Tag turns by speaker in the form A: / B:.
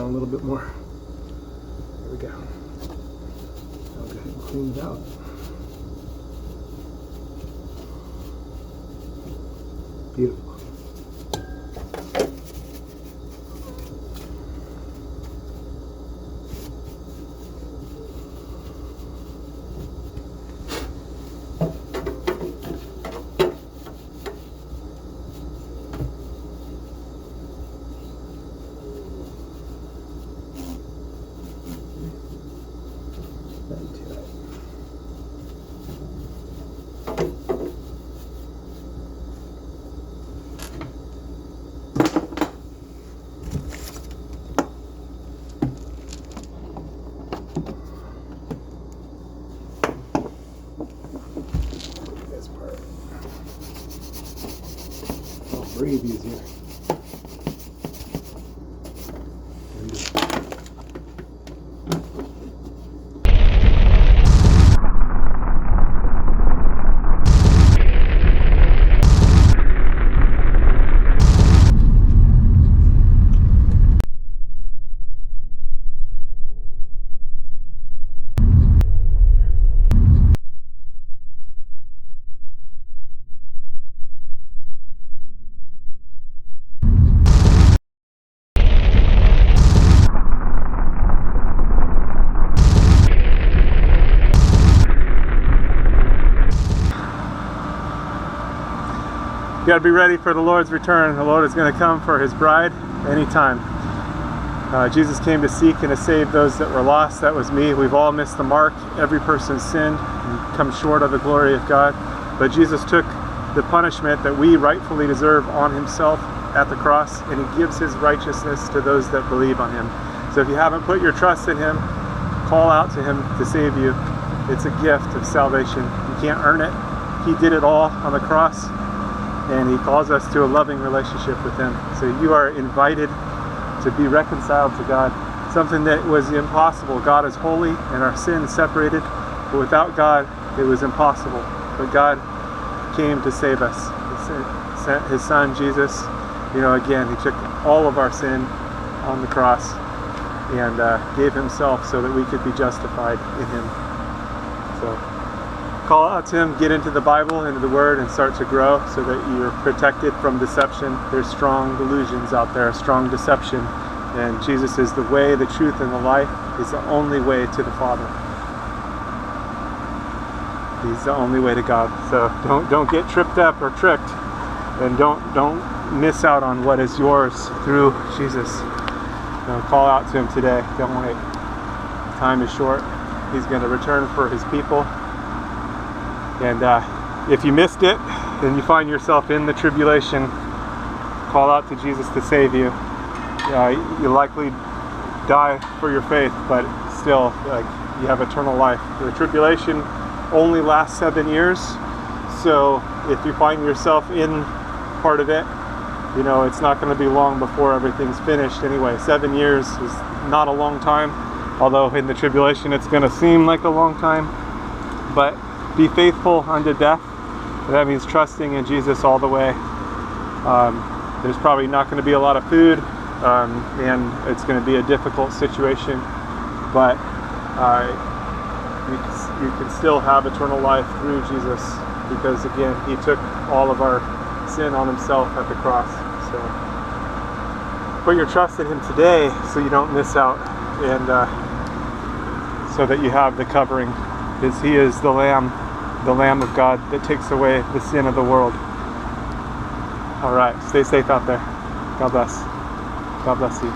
A: a little bit more. There we go. I'll go ahead and clean it out. Beautiful. Breathe easier. You got to be ready for the Lord's return. The Lord is going to come for his bride anytime. Jesus came to seek and to save those that were lost. That was me. We've all missed the mark. Every person's sinned and come short of the glory of God. But Jesus took the punishment that we rightfully deserve on himself at the cross, and he gives his righteousness to those that believe on him. So if you haven't put your trust in him, call out to him to save you. It's a gift of salvation. You can't earn it. He did it all on the cross, and he calls us to a loving relationship with him. So you are invited to be reconciled to God, something that was impossible. God is holy and our sin is separated, but without God it was impossible. But God came to save us. He sent his son Jesus. Again, he took all of our sin on the cross and gave himself so that we could be justified in him. So call out to him, get into the Bible, into the Word, and start to grow so that you're protected from deception. There's strong delusions out there, strong deception. And Jesus is the way, the truth, and the life. He's the only way to the Father. He's the only way to God. So don't get tripped up or tricked, and don't miss out on what is yours through Jesus. Call out to him today. Don't wait. Time is short. He's going to return for his people. And if you missed it and you find yourself in the tribulation, call out to Jesus to save you. You'll likely die for your faith, but still, you have eternal life. The tribulation only lasts 7 years, so if you find yourself in part of it, it's not going to be long before everything's finished anyway. 7 years is not a long time, although in the tribulation it's going to seem like a long time. But be faithful unto death. That means trusting in Jesus all the way. There's probably not going to be a lot of food, and it's going to be a difficult situation, but you can still have eternal life through Jesus, because again, he took all of our sin on himself at the cross. So put your trust in him today so you don't miss out, and so that you have the covering, because he is the Lamb of God that takes away the sin of the world. All right, stay safe out there. God bless. God bless you.